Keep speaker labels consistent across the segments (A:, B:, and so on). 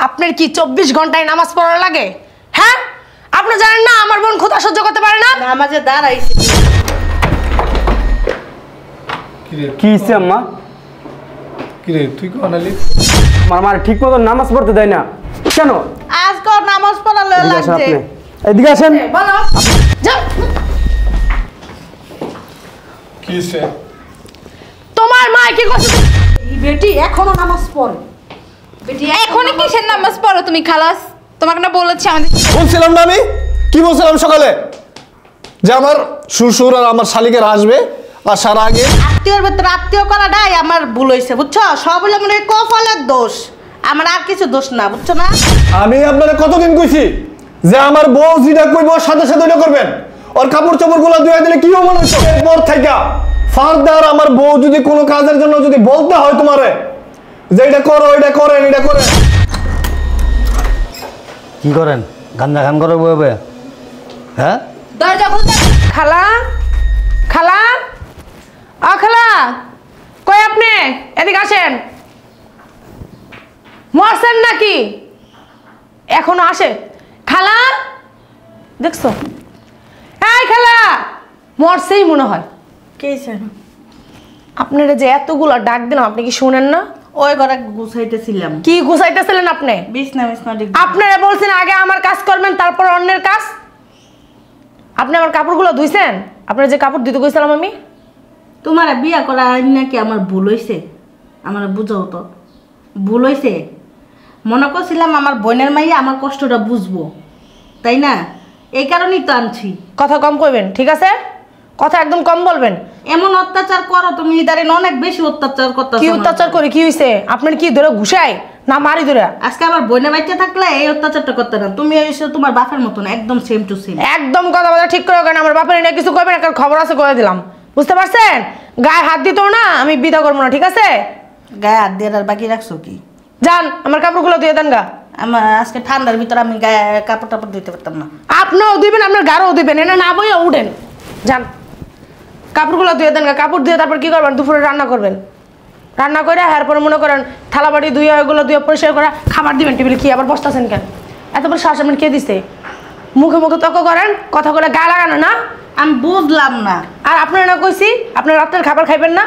A: আপনার কি 24 ঘন্টায় নামাজ পড়া লাগে? হ্যাঁ, আপনি জানেন না আমার বোন ক্ষুধা সহ্য করতে পারে না?
B: নামাজে দাঁড়াইছি।
C: কি হইছে আম্মা?
D: কি রে তুই কোন আলি?
C: আমার ঠিক মতো নামাজ পড়তে দেয় না কেন?
B: আজকে নামাজ পড়া লাগছে।
C: এদিকে আসেন।
A: বলো যা।
D: কি হইছে?
A: তোমার মা কি করছে?
B: এই বেটি এখনো নামাজ পড়ে। বেটি
E: এখনই কিসের নামাজ পড়ো তুমি খালাস? তোমাকে না বলেছি আমাদের
D: বলছিলাম না আমি? কি বলছিলাম সকালে? যে আমার শ্বশুর আর আমার শালিকে আসবে আসার আগে
B: আত্মীয়র ভিতরে আত্মীয় করাটাই আমার ভুল হয়েছে, বুঝছো? সব হলো মনে হয় কপালের দোষ, আমার আর কিছু দোষ না, বুঝছো না?
D: আমি আপনারা কতদিন কইছি যে আমার বউ যেটা কইব সাথে সাথে ওটা করবেন। ওর কাপড় চোপড়গুলো ধুয়ে দিলে কি মনে হচ্ছে? এরপর থেকে ফারদার আমার বউ যদি কোনো কাজের জন্য যদি বলতে হয় তোমারে যে এটা করো, এটা করেন, এটা করেন।
F: কি করেন? গান্দা গান করো বয়ে? হ্যাঁ,
E: দরজা খুলতে।
A: খালা, খালা, ও খালা, কই আপনি? এদিকে আসেন। মরছেন নাকি? এখনো আসে? খালা, দেখছো? এই খালা, মরছেই মনে হয়।
B: কে হইছে?
A: আপনারা যে এতগুলো ডাক দিলাম, আপনি কি শুনেন না?
B: ওই ঘরে গুছাইতেছিলাম।
A: কি গুছাইতেছিলেন আপনি?
B: বিছনা ঠিক।
A: আপনারা বলছেন আগে আমার কাজ করবেন তারপর অন্যের কাজ। আপনি আমার কাপড়গুলো ধুইছেন? আপনারা যে কাপড় দিতে কইছিলাম আমি?
B: তোমার বিয়া করা নাকি আমার ভুল হয়েছে? আমার বুঝাও তো, ভুল হয়েছে? মনে করছিলাম আমার বোনের মাইয়া আমার কষ্টটা বুঝবো, তাই না? এই কারণেই তো আনছি।
A: কথা কম কইবেন, ঠিক আছে? কথা একদম কম বলবেন।
B: এমন অত্যাচার করো তুমি, ইদারিন অনেক বেশি অত্যাচার করতেছো।
A: কি অত্যাচার করে কি হইছে? আপনার কি ধরে ঘুষাই না মারি ধরে?
B: আজকে আমার বোনের বাচ্চা থাকলে এই অত্যাচারটা করতে না। তুমি এসে তোমার বাপের মতন একদম সেম টু সেম।
A: একদম কথা বলা ঠিক করে কেন? আমার বাপের এনে কিছু করবেন, একটা খবর আছে করে দিলাম, বুঝতে পারছেন? গায়ে হাত দিত না, আমি বিদা করবো না, ঠিক আছে?
B: গায়ে হাত দিয়ে আর বাকি রাখছো কি?
A: যান, আমার কাপড়গুলো দিয়ে দেন গা।
B: আমার আজকে ঠান্ডার ভিতরে আমি গায়ে কাপড় টাপড় দিতে পারতাম না।
A: আপনিও দিবেন, আপনার গাড়ও দিবেন, এনে না বইয়া উঠেন। যান, কাপড়গুলো ধুয়ে দেন গা। কাপড় দিয়ে তারপর কি করবেন? দুপুরে রান্না করবেন। রান্না করে এরপরে মনে করেন থালা বাটি ধুয়ে ওইগুলো ধুয়ে পরিষ্কার করে খাবার দিবেন। টেবিলে কি আবার বসতেছেন কেন? এত বড় শ্বাস আপনার কে দিছে? মুখে মুখে তর্ক করেন, কথা বলে গা লাগানো না।
B: আমি বুঝলাম না।
A: আর আপনারা না কইছি আপনার রাতের খাবার খাইবেন না?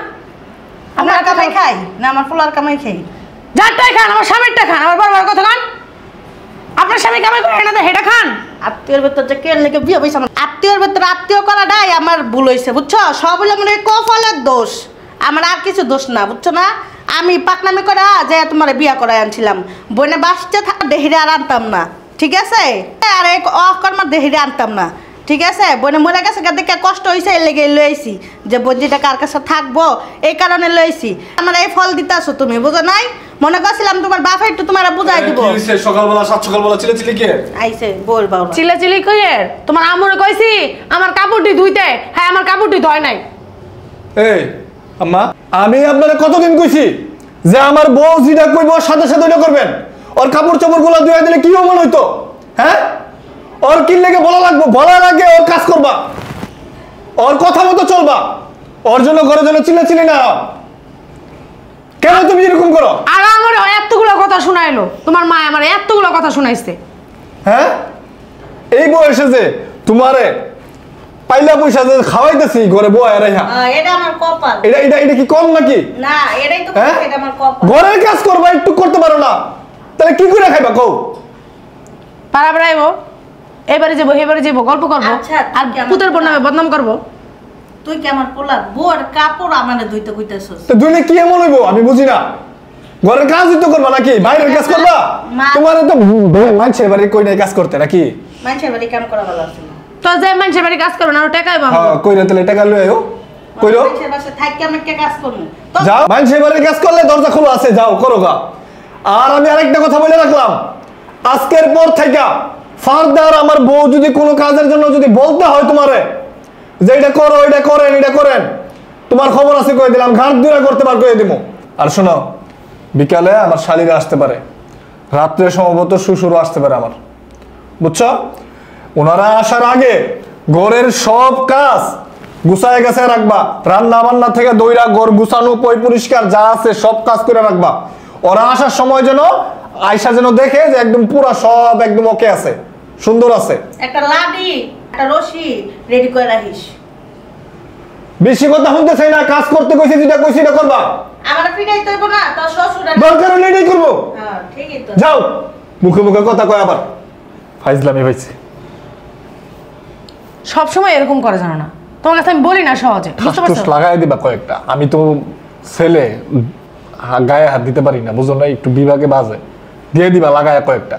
B: আপনার কামাই খাই না আমার পোলার কামাই খাই?
A: যারটাই খান, আমার স্বামীরটা খান, আমার বড় কথা খান। আপনার স্বামী কামাই করে না, হেটা খান।
B: আত্মীয়র ভেতর যে কে লেগে বিয়ে হয়েছে, আমার আত্মীয়র ভেতরে আত্মীয় করাটাই আমার ভুল হয়েছে, বুঝছো? সব হলো মনে হয় কপালের দোষ, আমার আর কিছু দোষ না, বুঝছো না? আমি পাকনামি করে যে তোমার বিয়া করাই আনছিলাম। বইনে বাসতে থাকা দেহিরে আর আনতাম না, ঠিক আছে? আর এক অকর্মার দেহিরে আনতাম না, ঠিক আছে? বইনে মরে গেছে দেখে কষ্ট হয়েছে, এর লেগে লইছি যে বঞ্জিটা কার কাছে থাকবো, এই কারণে লইছি। আমার এই ফল দিতে আসো তুমি, বুঝো নাই? মনে করছিলাম তোমার বাপা একটু তোমার বুঝাই দিব।
D: কি হইছে? সকালবেলা সকালবেলা চিল্লাচিল্লি কে?
B: আইছে বল বাবা
A: চিল্লাচিল্লি কইয়ের তোমার আমরে কইছি আমার কাপড়টি ধুইতে। হ্যাঁ, আমার কাপড়টি ধয় নাই।
D: এই আম্মা, আমি আপনারা কতদিন কইছি যে আমার বউ যেটা কইব সাথে সাথে ওটা করবেন। ওর কাপড় চোপড়গুলো ধুয়ে দিলে কি মনে হইতো? হ্যাঁ, ওর কি লেগে বলা লাগবো? বলার আগে ওর কাজ করবা, ওর কথা মতো চলবা, ওর জন্য ঘরের জন্য চিল্লাচিল্লি না। কেন তুমি এরকম করো?
A: আর আমার এতগুলো কথা শোনাইলো, তোমার মা আমার এতগুলো কথা শোনাইছে।
D: হ্যাঁ, এই বয়সে যে তোমারে পাইলা পয়সা যে খাওয়াইতেছি ঘরে বয় রাইহা,
B: এটা আমার কপাল।
D: এটা এটা এটা কি কম নাকি?
B: না, এটাই তো
D: হ্যাঁ?
B: এটা আমার কপাল।
D: ঘরের কাজ করবা, একটু করতে পারো না, তাহলে কি করে খাইবা কও?
A: পাড়া বেড়াইবো, এবারে যাবো এবারে যাবো, গল্প করবো,
B: আচ্ছা,
A: আর পুতের বোন নামে বদনাম করবো।
B: তুই কি আমার পোলার বউর কাপড় আমারে ধুইতে কইতাছস?
D: তো দুইলে কি এমন হইব আমি বুঝি না। ঘরের কাজই তো করবা নাকি বাইরের কাজ করবা? তোমার তো মানুষের বাড়ি কই নাই কাজ করতে নাকি?
B: মানুষের বাড়ি কাম করা ভালো আছে।
A: তো যে মানুষের বাড়ি কাজ করো না, ওর টাকাই পাবো।
D: হ্যাঁ, কইরা তাহলে টাকা লই আইও। কইরো
B: মানুষের বাসায় থাকি আমি একটা কাজ করব।
D: যাও, মানুষের বাড়ির কাজ করলে দরজা খোলা আছে, যাও করো গা। আর আমি আরেকটা কথা বলে রাখলাম, আজকের পর থেকে ফারদার আমার বউ যদি কোনো কাজের জন্য যদি বলতে হয় তোমারে যে এটা করো, এটা করেন, এটা করেন, তোমার খবর আছে কই দিলাম, ঘাট দূরে করতে পার কই দিমু। আর শোনো, বিকালে আমার শালীরা আসতে পারে, রাত্রে সম্ভবত শ্বশুরও আসতে পারে আমার, বুঝছো? ওনারা আসার আগে ঘরের সব কাজ গুছায় গেছে রাখবা, রান্না বান্না থেকে দইরা ঘর গুছানো, পয় পরিষ্কার যা আছে সব কাজ করে রাখবা। ওরা আসার সময় যেন আয়সা যেন দেখে যে একদম পুরা সব একদম ওকে আছে, সুন্দর আছে।
B: একটা লাডি একটা রশি রেডি করে রাখিস।
D: বেশি কথা শুনতে চাই না, কাজ করতে কইছি যেটা কইছি এটা করবা।
B: আমার পিটাই তৈব না, তোর শ্বশুর
D: দরকার হলে এটাই করবো।
B: হ্যাঁ ঠিকই তো।
D: যাও, মুখে মুখে কথা কয় আবার ফাইজলামি হয়েছে।
A: সবসময় এরকম করে জানো না, তোমার কাছে আমি বলি না সহজে, বুঝতে
D: ঠাস
A: পারছো?
D: লাগাই দিবা কয়েকটা। আমি তো ছেলে, গায়ে হাত দিতে পারি না, বুঝো না? একটু বিভাগে বাজে, দিয়ে দিবা লাগায় কয়েকটা।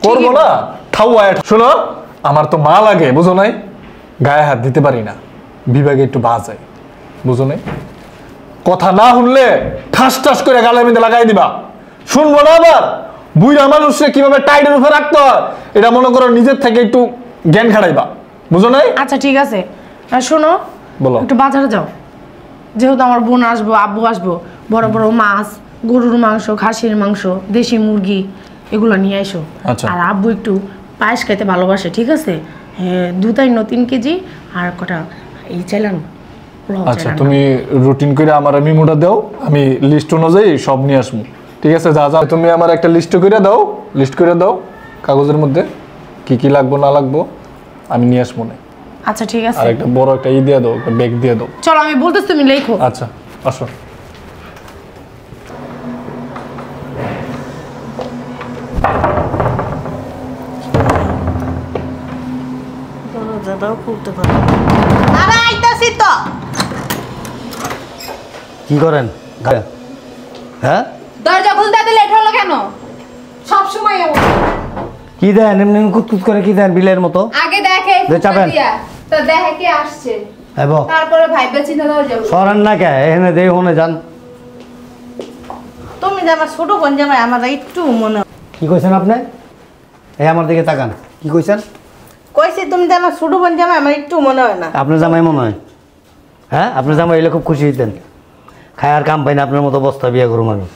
D: করবো না ঠাউয়ায়। শোনো, আমার তো মা লাগে, বুঝো নাই? গায়ে হাত দিতে পারি না, বিভাগে একটু বাজে, বুঝো নাই? কথা না শুনলে ঠাস ঠাস করে গালের মধ্যে লাগাই দিবা। শুনবো না আবার বুইড়া মানুষে কিভাবে টাইটের উপরে রাখতে হয় এটা মনে করো নিজের থেকে একটু জ্ঞান খাটাইবা, বুঝো নাই?
A: আচ্ছা ঠিক আছে, আর শোনো,
D: বলো।
A: একটু বাজারে যাও, যেহেতু আমার বোন আসবো, আব্বু আসবো, বড় বড় মাছ, গরুর মাংস, খাসির মাংস, দেশি মুরগি এগুলো নিয়ে এসো।
D: আচ্ছা।
A: আর আব্বু একটু পায়েস খাইতে ভালোবাসে, ঠিক আছে? 2-3 কেজি আর কটা এই চাইলাম।
D: আচ্ছা, তুমি রুটিন করে আমার মেমোটা দাও, আমি লিস্ট অনুযায়ী সব নিয়ে আসবো, ঠিক আছে? যা যা তুমি আমার একটা লিস্ট করে দাও, লিস্ট করে দাও কাগজের মধ্যে কি কি লাগবো না লাগবো, আমি নিয়ে আসবো না।
A: আচ্ছা ঠিক আছে,
D: আর একটা বড় একটা দিয়ে দাও, একটা ব্যাগ দিয়ে দাও।
A: চলো আমি বলতেছি, তুমি লেখো।
D: আচ্ছা আসো।
B: দরজাটাও খুলতে পারো। আরে আইতাছি তো।
F: কি করেন? হ্যাঁ,
E: দরজা খুলতে এত লেট হলো কেন? সব সময় এমন।
F: কি দেন এমনি কুতকুত করে? কি দেন বিলের মতো?
E: আগে দেখে
F: দে চাপেন।
E: তো দেখে কে আসছে,
F: হ্যাঁ
E: তারপরে ভাইবে চিন্তা দরজা খুলবে।
F: সরেন না কে? এখানে দেই হনে যান।
B: তুমি যে আমার ছোট বোন জামাই, আমার একটু মনে
F: কি কইছেন আপনি? এই আমার দিকে তাকান। কি কইছেন?
B: কইছি তুমি যে আমার ছোট বোন জামাই, আমার একটু মনে হয় না।
F: আপনার জামাই মনে হয়? হ্যাঁ, আপনার জামাই এলে খুব খুশি হইতেন। খায় আর কাম পাই না, আপনার মতো বস্তা বিয়ে করুম আমি।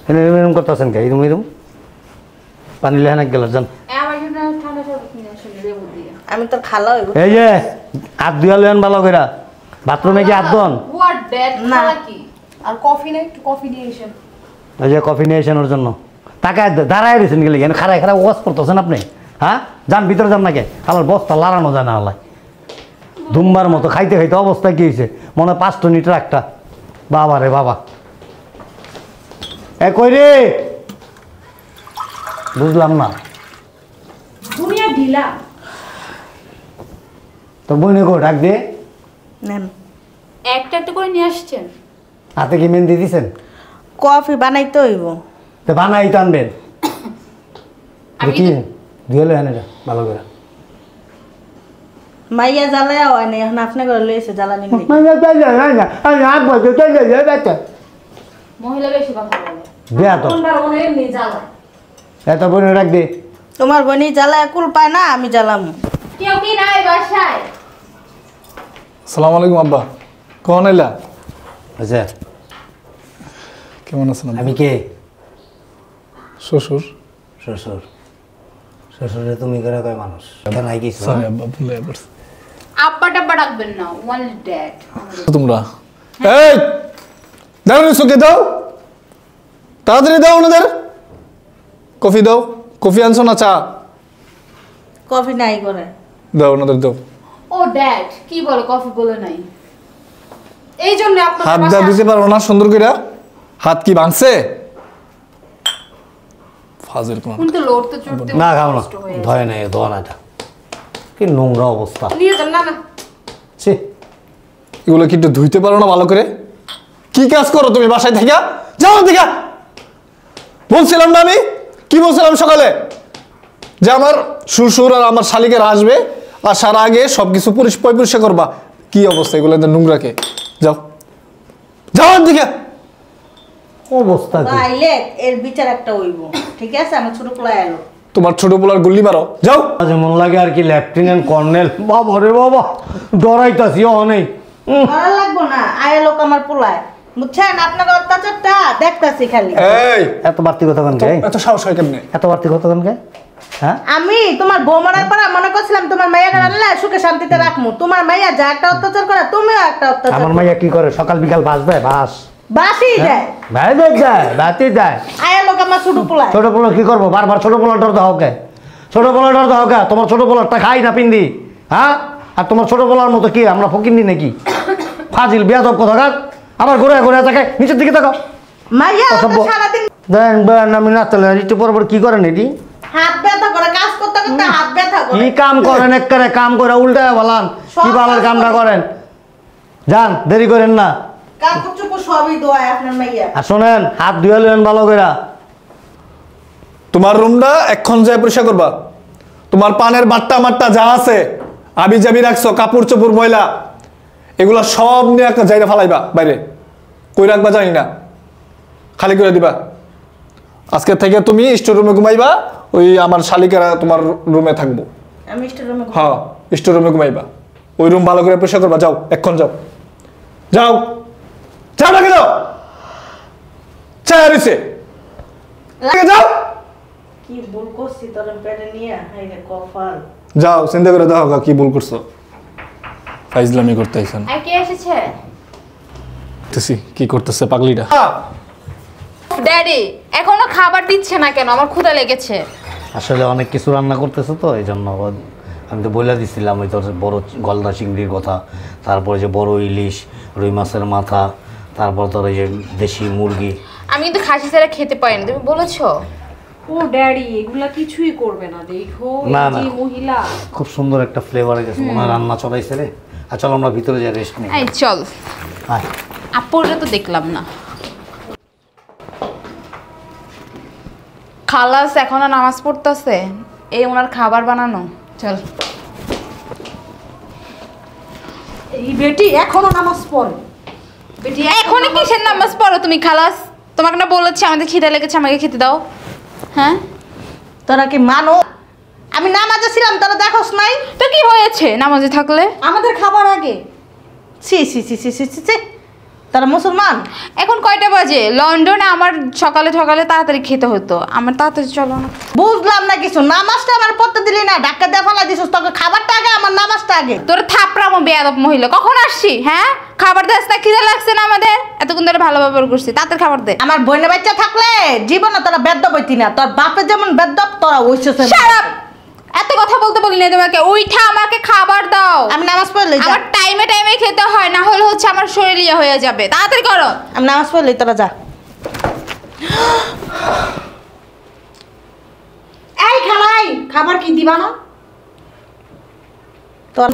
F: এরকম করতেছেন কে? এরকম এরকম পানি লেহানা গেল যান।
E: আমার জন্য ঠান্ডা শরবত নিয়ে আসলে লেবু দিয়ে।
B: আমি তো খালা হইব।
F: এই যে হাত ধুয়া লেন ভালো করে, বাথরুমে কি হাত ধোন?
E: What that?
B: না।
E: খালা কি? আর কফি না, একটু কফি দিয়ে এসেন।
F: ওই যে কফি নিয়ে এসেন ওর জন্য। টাকা দাঁড়ায় রয়েছেন গেলে কেন? খারায় খারাপ ওয়াশ করতেছেন আপনি? হ্যাঁ, যান ভিতরে যান নাকি? আমার বস্তা লাড়ানো যায় না আল্লাহ। ধুমবার মতো খাইতে খাইতে অবস্থা কি হয়েছে? মনে হয় 5 টন ইটের একটা। বাবা রে বাবা, এ কই রে? বুঝলাম না।
A: দুনিয়া ঢিলা।
F: তো বইনে কো ডাক দে।
B: নেন
E: একটা একটা করে নিয়ে আসছেন।
F: হাতে কি মেহেন্দি দিছেন?
B: কফি বানাইতে হইব।
F: তো বানাই তো আনবেন।
E: আমি
F: কি
E: তো-
F: ধুয়ে লেন এটা ভালো করে।
B: মাইয়া জ্বালায় হয় না, এখন আপনি করে লইছে জ্বালানি নেই।
E: মহিলা বেশি কথা বলে।
F: দেয়া তো
E: এমনি জ্বালায়।
F: এত বইনে ডাক দে।
B: তোমার বোনই জ্বালায় কুল পায় না, আমি জ্বালাম।
E: কেউ কি নাই বাসায়?
D: আসসালামু আলাইকুম আব্বা, কখন এলা?
F: আচ্ছা,
D: কেমন আছেন আব্বা?
F: আমি কে?
D: শ্বশুর।
F: শ্বশুর? শ্বশুরে তুমি করে কয় মানুষ নাই কিছু?
D: সরি আব্বা, ভুলে পড়ছি।
E: আব্বা টাব্বা ডাকবেন না, ওয়ান ড্যাড।
D: তোমরা এই দাঁড়ানো, চোখে দাও, তাড়াতাড়ি দাও ওনাদের কফি দাও। কফি আনছো না চা?
B: কফি নাই করে।
D: দাও ওনাদের দাও।
E: ও ড্যাড, কি বলে কফি বলে নাই? এই জন্য আপনার
D: হাত দা দিতে পারো না সুন্দর করে? হাত কি ভাঙছে? ফাজিল কোন।
E: কিন্তু লড়তে চড়তে
F: না খাও না,
E: কষ্ট হয়ে যায়।
F: ধয় নাই ধোয়া না এটা। কি নোংরা অবস্থা।
E: নিয়ে যান না না।
F: ছি,
D: এগুলো কি একটু ধুইতে পারো না ভালো করে? কি কাজ করো তুমি বাসায় থেকে? যাও থেকে। বলছিলাম না আমি, কি বলছিলাম সকালে, যে আমার শ্বশুর আর আমার শালিকের আসবে, আসার আগে সবকিছু পরিষ্কার করবা। কি অবস্থা এগুলো নোংরাকে? যাও যাও দিকে।
F: অবস্থা কি?
B: আইলে এর বিচার একটা হইব, ঠিক আছে? আমার ছোট পোলা এলো।
D: তোমার ছোট পোলার গুল্লি মারো, যাও।
F: যেমন লাগে আর কি, লেফটেন্যান্ট কর্নেল। বাবা রে বাবা, ডরাইতাছি অনেক।
B: ভালো লাগবো না, আয় লোক আমার পোলায়, বুঝছেন? আপনার অত্যাচারটা দেখতাছি খালি।
D: এই
F: এত বাড়তি কথা কেন?
D: এত সাহস হয় কেমনে?
F: এত বাড়তি কথা কেন? হ্যাঁ,
B: আমি তোমার বউ মারার পর মনে করছিলাম তোমার মাইয়াটা আনলে সুখে শান্তিতে রাখমু। তোমার মাইয়া যা একটা অত্যাচার করে, তুমিও একটা অত্যাচার
F: আমার
B: করো।
F: মাইয়া কি করে? সকাল বিকাল বাস দেয়, বাস
B: বাসি যায়
F: ভাই যায় বাতি যায়
B: আয়া লোক আমার ছোট পোলায়
F: ছোট পোলা কি করবো বারবার ছোট পোলা ডর দাও কে ছোট পোলা ডর দাও কে তোমার ছোট পোলারটা খাই না পিন্দি হ্যাঁ আর তোমার ছোট পোলার মতো কি আমরা ফকিন্নি নাকি ফাজিল বেয়াদব কোথাকার আবার ঘুরে ঘুরে তাকায় নিচের দিকে তাকাও
B: মাইয়া
F: অসভ্য।
B: সারাদিন
F: দেন বেন আমি নাচলে একটু পর পর কি করেন এটি
B: হাত ব্যথা করে কাজ করতে করতে হাত ব্যথা করে
F: কি কাম করেন একবারে কাম করে উল্টায় বলান কি বালের কামটা করেন যান দেরি করেন না
B: কাপড় চোপড় সবই দোয়ায় আপনার মাইয়া
F: আর শোনেন হাত ধুয়ে লেন ভালো করে
D: তোমার রুমটা এখন যায় পরিষ্কার করবা তোমার পানের বাট্টা মাট্টা যা আছে আবি জাবি রাখছো কাপড় চোপড় ময়লা এগুলা সব নিয়ে একটা জায়গা ফালাইবা বাইরে কই রাখবা জানি না খালি করে দিবা আজকে থেকে তুমি স্টোর রুমে ঘুমাইবা ওই আমার শালিকারা তোমার রুমে থাকবো
B: আমি স্টোর রুমে
D: হ্যাঁ স্টোর রুমে ঘুমাইবা ওই রুম ভালো করে পরিষ্কার করবা যাও এখন যাও যাও যাও না কেন চায় রয়েছে যাও
B: কি ভুল করছি তোর পেটে নিয়ে হাই রে কফাল
D: যাও চিন্তা করে দেখো কি ভুল করছো ফাইজলামি করতে আইছেন
E: আর কে এসেছে?
D: কি করতেছে পাগলিটা
E: ড্যাডি এখনো খাবার দিচ্ছে না কেন? আমার ক্ষুধা লেগেছে।
F: আসলে অনেক কিছু রান্না করতেছে তো এই জন্য আমি তো বলে দিছিলাম ওই তোর বড় গলদা চিংড়ির কথা, তারপরে যে বড় ইলিশ, রুই মাছের মাথা, তারপর তোর এই যে দেশি মুরগি।
E: আমি কিন্তু খাসি ছাড়া খেতে পারি না, তুমি বলেছো।
G: ও ড্যাডি এগুলা কিছুই করবে না, দেখো
F: না,
G: এই যে
F: না।
G: মহিলা
F: খুব সুন্দর একটা ফ্লেভার গেছে, মনে হয় রান্না চড়াইছে রে। আর চল আমরা ভিতরে যাই রেস্ট নিই।
E: এই চল,
F: আয়।
E: আপুরে তো দেখলাম না। খালাস এখনো নামাজ পড়তেছে, এই ওনার খাবার বানানো। চল।
G: এই বেটি এখনো নামাজ পড়ে। বেটি
E: এখনই কিসের নামাজ পড়ো তুমি খালাস? তোমাকে না বলেছি আমাদের খিদে লেগেছে, আমাকে খেতে দাও। হ্যাঁ
B: তোরা কি মানো? আমি নামাজে ছিলাম, তোরা দেখোস নাই?
E: তো কি হয়েছে নামাজে থাকলে?
G: আমাদের খাবার আগে।
B: ছি ছি ছি ছি ছি ছি ছি। তারা মুসলমান?
E: এখন কয়টা বাজে? লন্ডনে আমার সকালে সকালে তাড়াতাড়ি খেতে হতো, আমার তাড়াতাড়ি চলো না।
B: বুঝলাম না কিছু। নামাজটা আমার পড়তে দিলি না, ধাক্কা দিয়ে ফেলা দিছিস। তোকে খাবারটা আগে, আমার নামাজটা আগে।
E: তোর থাপড়ামো বেয়াদব মহিলা। কখন আসছি? হ্যাঁ খাবার দাস না, খিদে লাগছে না আমাদের? এতক্ষণ ধরে ভালো ব্যবহার করছি, তাড়াতাড়ি খাবার দে।
B: আমার বোনের বাচ্চা থাকলে জীবনে তোরা বেদ্যপ হইতি না। তোর বাপের যেমন বেদ্যপ, তোরা ওইসে
E: Shut up! এত কথা বলতে বলি না তোমাকে। উইঠা আমাকে খাবার দাও।
B: আমি নামাজ পড়লে যা।
E: আমার টাইমে টাইমে খেতে হয়, না হলে হচ্ছে আমার শরীর ইয়ে হয়ে যাবে। তাড়াতাড়ি করো।
B: আমি নামাজ পড়লে তোরা যা।
G: এই খালাই খাবার কি দিবা না?
B: তোর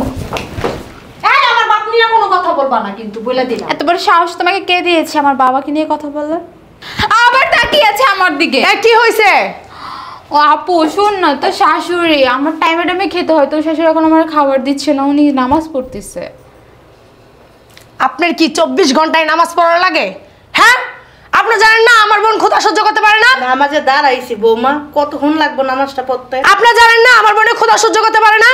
G: এই আমার বাপ নিয়ে কোনো কথা বলবা না কিন্তু, বলে দিলাম।
E: এত বড় সাহস তোমাকে কে দিয়েছে আমার বাবাকে নিয়ে কথা বললে? আবার তাকিয়ে আছে আমার দিকে।
A: কি হয়েছে?
E: ও আপু শোন না, তো শাশুড়ি আমার টাইমে টাইমে খেতে হয়, তো শাশুড়ি এখন আমার খাবার দিচ্ছে না, উনি নামাজ পড়তেছে।
A: আপনার কি 24 ঘন্টায় নামাজ পড়া লাগে? হ্যাঁ আপনি জানেন না আমার বোন ক্ষুধা সহ্য করতে পারে না?
B: নামাজে দাঁড়াইছি বৌমা, কতক্ষণ লাগবে নামাজটা পড়তে?
A: আপনি জানেন না আমার বোনে ক্ষুধা সহ্য করতে পারে না?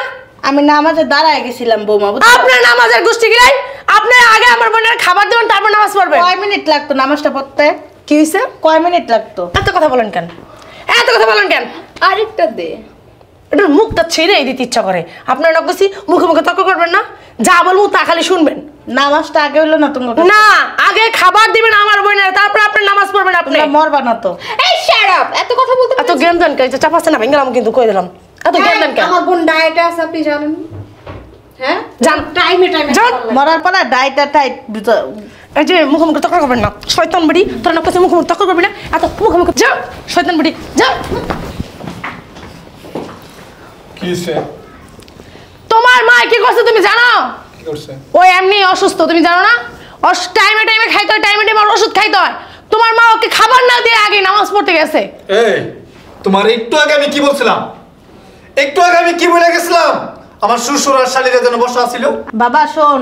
B: আমি নামাজে দাঁড়ায় গেছিলাম বৌমা, বুঝছো?
A: আপনার নামাজের গোষ্ঠী গিলাই। আপনি আগে আমার বোনের খাবার দিবেন, তারপর নামাজ পড়বেন।
B: কয় মিনিট লাগতো নামাজটা পড়তে?
A: কি হয়েছে?
B: কয় মিনিট লাগতো?
A: এত কথা বলেন কেন? এত কথা বলেন কেন?
E: আরেকটা দে।
A: একটু মুখটা ছেড়েই দিতে ইচ্ছা করে। আপনার নকশি মুখে মুখে তর্ক করবেন না, যা বলবো তা খালি শুনবেন।
B: নামাজটা আগে হইলো না তোমার কাছে?
A: না, আগে খাবার দিবেন আমার বোনের, তারপর আপনি নামাজ পড়বেন। আপনি
B: তোমরা মরবা না তো?
E: এই শাট আপ! এত কথা বলতে
A: এত জ্ঞান দেন কে? চাপাচ্ছে না ভেঙ্গেলাম কিন্তু কই দিলাম। এত জ্ঞান দেন কেন?
G: আমার বোন ডায়েটে আছে, আপনি জানেন? হ্যাঁ
A: জান।
G: টাইমে টাইমে
A: যান।
B: মরার পরে ডাইটা টাইট
A: এই যে মুখে মুখে তর্ক করবেন না, শয়তান বেটি। তোর নকশি মুখে মুখে তর্ক করবি না, এত মুখে মুখে যা শয়তান বেটি যা।
D: কি হইছে?
A: তোমার মা কি করছে তুমি জানো?
D: কি করছে?
A: ও এমনি অসুস্থ, তুমি জানো না? টাইমে টাইমে খাইতে হয়, টাইমে টাইমে ওষুধ খাইতে হয়। তোমার মা ওকে খাবার না দিয়ে আগে নামাজ পড়তে গেছে।
D: এই তোমার একটু আগে আমি কি বলছিলাম? একটু আগে আমি কি বলে গেছিলাম? আমার শ্বশুর আর শালীরা যেন বসা ছিল।
B: বাবা শোন,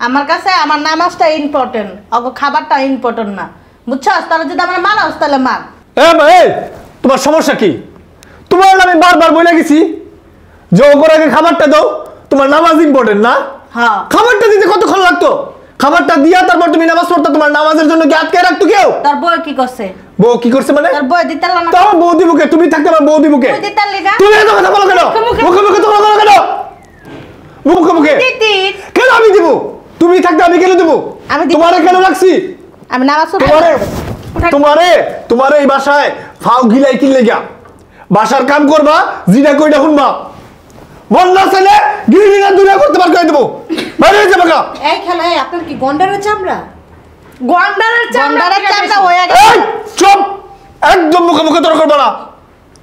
B: আমার কাছে আমার নামাজটা ইম্পর্টেন্ট, অগো খাবারটা ইম্পর্টেন্ট না, বুঝছস? তাহলে যদি আমার মানাস তাহলে মান।
D: এই তোমার সমস্যা কি? তোমার আমি বারবার বলে গেছি যে ওপর আগে খাবারটা দাও, তোমার নামাজ ইম্পর্টেন্ট না?
B: হ্যাঁ।
D: খাবারটা দিতে কতক্ষণ লাগতো? খাবারটা দিয়া তারপর তুমি নামাজ পড়তে, তোমার নামাজের জন্য কি আটকে রাখতো কেউ?
B: তোর বউ কি করছে?
D: বউ কি করছে মানে?
B: তোর বউ দিতে না?
D: তাও বউ দিবকে, তুমি থাকতে আমার বউ দিবকে।
B: তুই দিতে লিগা?
D: তুমি এত কথা বলো কেন? মুখে মুখে তো বলো কেন? মুখে মুখে
B: দিতি।
D: কেন আমি দিব? তুমি থাকতে আমি কেন দেব?
B: আমি দিব।
D: তোমারে কেন রাখছি?
B: আমি নামাজ পড়বো।
D: তোমারে তোমারে এই বাসায় ফাও গিলাই কিনলে গিয়া বাসার কাম করবা জিনা কইটা শুনবা মন না ছেলে গিরিনা দুনিয়া করতে পার করে দেবো বাইরে হয়ে যাবে গা
G: এই খেলা আপনার কি গন্ডারের চামড়া?
A: গন্ডারের
B: গন্ডারের
A: চামড়া
B: চামড়া হয়ে
D: এই
B: গেছে।
D: চুপ একদম মুখে মুখে তর্ক করবা না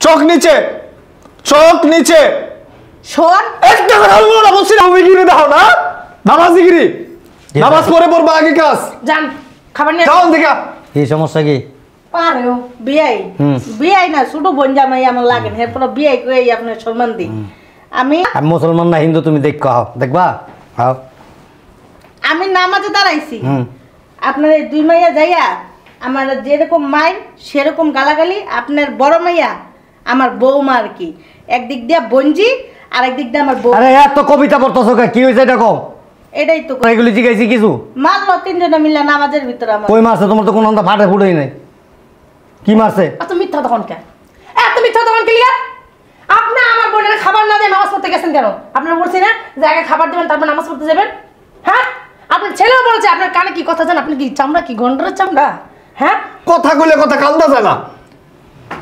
D: চোখ নিচে
B: শোন,
D: একটা কথা বলবো না বলছি না তুমি গিরি দাও না নামাজি গিরি নামাজ পড়ে পড়বা আগে কাজ
A: যান খাবার নিয়ে
D: যাও দেখা
F: এই সমস্যা কি?
B: পারেও বিয়াই না ছোট বোন জামাই আমার লাগেন এরপর বিয়াই করে আপনার সম্মান দিই। আমি
F: আমি মুসলমান না হিন্দু, তুমি দেখো আও দেখবা আও।
B: আমি নামাজে দাঁড়াইছি,
F: হুম।
B: আপনার এই দুই মাইয়া যাইয়া আমার যেরকম মাই সেরকম গালাগালি, আপনার বড় মাইয়া আমার বৌমা আর কি, একদিক দিয়ে বঞ্জি আর একদিক দিয়ে আমার বউ।
F: আরে এত কবিতা পড়তেছো কে? কি হয়েছে এটা কও?
B: এটাই তো
F: এগুলি জিজ্ঞাসি কিছু?
B: মারলো তিনজনে মিলে নামাজের ভিতরে আমার।
F: কই মারছে? তোমার তো কোনো অন্ত ফাটে ফুটেই নাই। কি মারছে?
A: এত মিথ্যা তখন কেন? এত মিথ্যা তখন ক্লিয়ার? আপনি আমার বোনের খাবার না দিয়ে নামাজ পড়তে গেছেন কেন? আপনার বলছি না যে আগে খাবার দিবেন তারপর নামাজ পড়তে যাবেন? হ্যাঁ, আপনার ছেলেও বলছে আপনার কানে কি কথা জান? আপনি কি চামড়া কি গন্ডারের চামড়া? হ্যাঁ,
D: কথা কইলে কথা কান্দা যায় না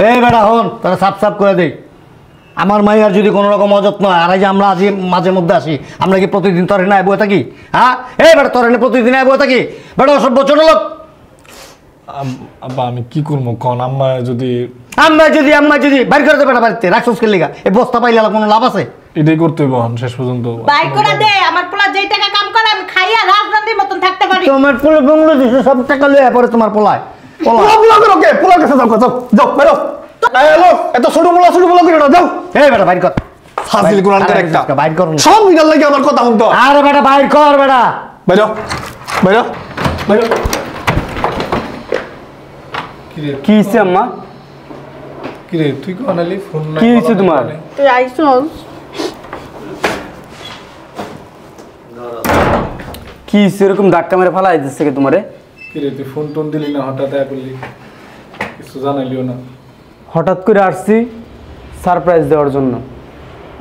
F: এই বেটা হন, তারা সাপ সাপ করে দেই। আমার মাইয়ার যদি কোনো রকম অযত্ন হয়, আর এই যে আমরা আজ মাঝে মধ্যে আসি, আমরা কি প্রতিদিন তরে না বয়ে থাকি? হ্যাঁ, এই বেটা তরে না প্রতিদিন বয়ে থাকি? বেটা অসভ্য ছোট লোক।
D: আব্বা আমি কি করবো কোন আম্মা যদি
F: আম্মা যদি বাইর করে দেবে বাড়িতে রাখছস কে লিগা? এই বস্তা পাইলে কোনো লাভ আছে?
D: এটাই করতে হইব শেষ পর্যন্ত
B: বাই করে দে, আমার পোলা যেই টাকা কাম করে আমি খাইয়া রাজধানীর মতন থাকতে পারি।
F: তোমার পোলা বংলো দিছে, সব টাকা লইয়া পরে তোমার পোলায় পোলা।
D: পোলা করো কে পোলার কাছে যাও যাও যাও বাইরো হ্যালো এত ছোট পোলা করে না যাও
F: এই বেটা বাইর কর,
D: ফাজিল কোরআন করে একটা
F: বাইর কর না।
D: সব মিটার লাগে আমার কথা শুনতো
F: আরে বেটা বাইর কর বেটা।
D: বাইরো বাইরো বাইরো
C: কি হয়েছে আম্মা?
H: কিরে তুই কোন আলি ফোন না
C: কি হয়েছে তোমার?
B: তুই আইছস
C: কি হয়েছে? এরকম ধাক্কা মেরে ফেলা দিচ্ছে কে তোমারে?
H: কিরে তুই ফোন টোন দিলি না, হঠাৎ আয়া করলি, কিছু জানাইলিও না।
C: হঠাৎ করে আসছি সারপ্রাইজ দেওয়ার জন্য।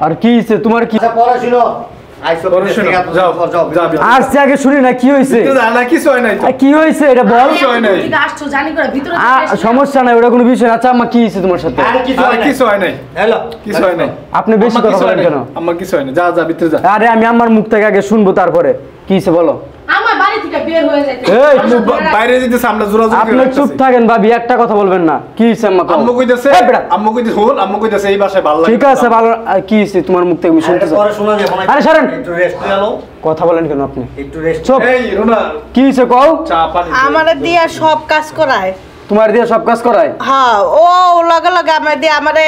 C: আর কি হয়েছে তোমার? কি
F: পড়াশোনা
C: আসছে আগে শুনি না কি হয়েছে?
H: না কিছু হয় নাই তো,
C: কি হয়েছে এটা বল।
H: কিছু হয় নাই,
A: এদিকে আসছো জানি করে ভিতরে
C: সমস্যা নাই, ওটা কোনো বিষয় না। আচ্ছা আম্মা কি হয়েছে তোমার সাথে?
H: কিছু হয় নাই, কিছু হয় নাই।
C: আপনি বেশি কথা বলেন কেন?
H: আমার কিছু হয় না, যা যা ভিতরে যা।
C: আরে আমি আমার মুখ থেকে আগে শুনবো তারপরে কি হয়েছে বলো।
A: আমার বাড়ি থেকে বের হয়ে যাইতে
C: এই,
H: বাইরে যেতেছে, আমরা জোরাজোরি করে
C: আপনি চুপ
H: রাখতেছি।
C: থাকেন ভাবি, একটা কথা বলবেন না। কি হয়েছে আম্মা? কও।
H: আম্মু কইতেছে,
C: এই বেটা,
H: আম্মু কইতেছে শোন, আম্মু কইতেছে এই বাসায় ভালো লাগে।
C: ঠিক আছে ভালো। আর কি হয়েছে তোমার মুখ থেকে আমি শুনতে চাই।
F: পড়াশোনা দিয়ে
C: আরে সরেন,
F: একটু রেস্ট নাও,
C: কথা বলেন কেন আপনি?
F: একটু রেস্ট।
C: চুপ।
H: এই রুনা
C: কি হয়েছে কও?
H: চা পানি দে।
B: আমারে দিয়া সব কাজ করায়।
C: তোমার দিয়ে সব কাজ করায়?
B: হ্যাঁ, ও লগে লগে আমার দিয়ে আমারে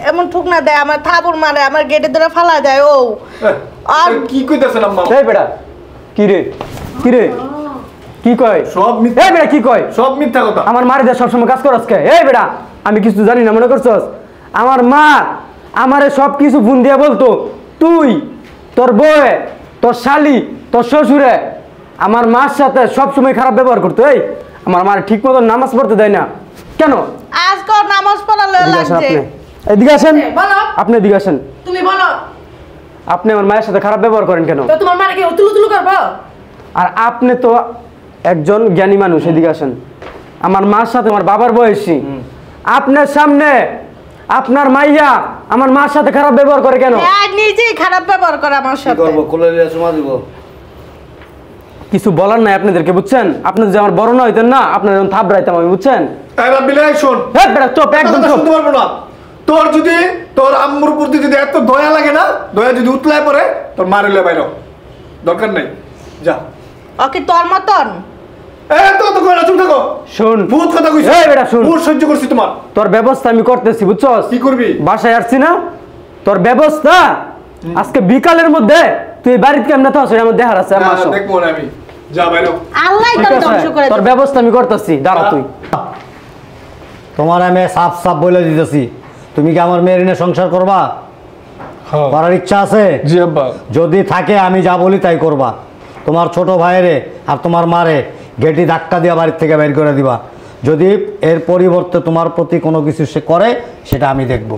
B: এমন ঠুকনা দেয়, আমার থাবুর মারে, আমার গেটে ধরে ফালা দেয় ও। আর
H: কি কইতেছেন আম্মা?
C: এই বেটা, কি রে কি রে কি কয়?
H: সব মিথ্যা,
C: এই বেটা কি কয়?
H: সব মিথ্যা কথা।
C: আমার মার দিয়ে সবসময় কাজ করস কে? এই বেটা আমি কিছু জানি না মনে করছস? আমার মা আমারে সব কিছু ফোন দিয়ে বলতো, তুই তোর বউয়ে তোর শালি তোর শ্বশুরে আমার মার সাথে সবসময় খারাপ ব্যবহার করতো। এই আমার মার ঠিক মতো নামাজ পড়তে দেয় না কেন?
B: আজকে ওর নামাজ পড়ালে
C: এদিকে আসেন
B: লাগছে।
C: আপনি, এদিকে আসেন।
A: বলো
C: আপনি এদিকে আসেন।
A: তুমি বলো
C: আপনি আমার মায়ের সাথে খারাপ ব্যবহার করেন কেন?
A: তো তোমার মানে কি উতুলুতুলু করবো?
C: আর আপনি তো একজন জ্ঞানী মানুষ, এদিকে আসেন। আমার মার সাথে আমার বাবার বয়সী, আপনার সামনে আপনার মাইয়া আমার মার সাথে খারাপ ব্যবহার করে কেন?
B: হ্যাঁ, নিজেই খারাপ ব্যবহার করে আমার
F: কি
B: সাথে।
F: করব? কোলে লিয়ে চুমা দিব।
C: কিছু বলার নাই আপনাদেরকে, বুঝছেন? আপনি যে আমার বড় না হইতেন না, আপনার যখন থাপড়াইতাম আমি, বুঝছেন?
H: এই রাব্বিলাই শোন,
C: এই বেটা চুপ, একদম
H: কথা
C: চুপ।
H: শুনতে পারবো না। তোর যদি তোর আম্মুর প্রতি যদি এত দয়া লাগে না, দয়া যদি উতলায় পড়ে, তোর মারিলে বাইরো, দরকার নাই, যা।
B: ওকে তোর মতন
H: তো তো কই না, চুপ থাকো।
C: শুন,
H: বহুত কথা কইছিস।
C: এই বেটা শুন।
H: বহুত সহ্য করছি তোমার।
C: তোর ব্যবস্থা আমি করতেছি, বুঝছস?
H: কি করবি?
C: বাসায় আসছি না, তোর ব্যবস্থা আজকে বিকালের মধ্যে তুই বাড়িতে কেমন থাকছ আমার দেখার আছে। আমার আসো।
H: দেখবো না আমি, যা বাইরো।
B: আল্লাহ
C: ঠিক
B: তোর
C: আছে,
B: ধ্বংস করে
C: তোর
B: দেবে।
C: ব্যবস্থা আমি করতেছি, দাঁড়া তুই।
F: তোমার আমি সাফ সাফ বলে দিতেছি, তুমি কি আমার মেয়ের নিয়ে সংসার করবা?
H: হ্যাঁ
F: করার ইচ্ছা আছে?
H: জি আব্বা।
F: যদি থাকে আমি যা বলি তাই করবা। তোমার ছোট ভাইরে আর তোমার মারে গেটি ধাক্কা দিয়া বাড়ির থেকে বের করে দিবা। যদি এর পরিবর্তে তোমার প্রতি কোনো কিছু সে করে, সেটা আমি দেখব,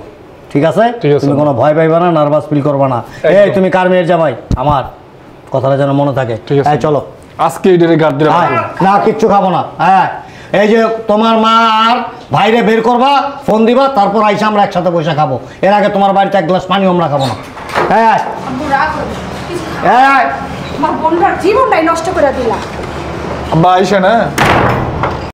F: ঠিক আছে?
H: ঠিক আছে।
F: তুমি কোনো ভয় পাইবা না, নার্ভাস ফিল করবা না। এই তুমি কার মেয়ের জামাই? আমার কথাটা যেন মনে থাকে।
H: ঠিক আছে।
F: এই চলো।
D: আজকে এটারে গার্ড দিলাম।
F: আয়, না কিচ্ছু খাবো না। হ্যাঁ, এই যে তোমার মা আর ভাইরে বের করবা, ফোন দিবা, তারপর আইসা আমরা একসাথে বসে খাবো। এর আগে তোমার বাড়িতে এক গ্লাস পানিও আমরা খাবো না। হ্যাঁ হ্যাঁ,
G: আমার বোনটার জীবনটাই নষ্ট করে দিলা।
D: আব্বা আইসা না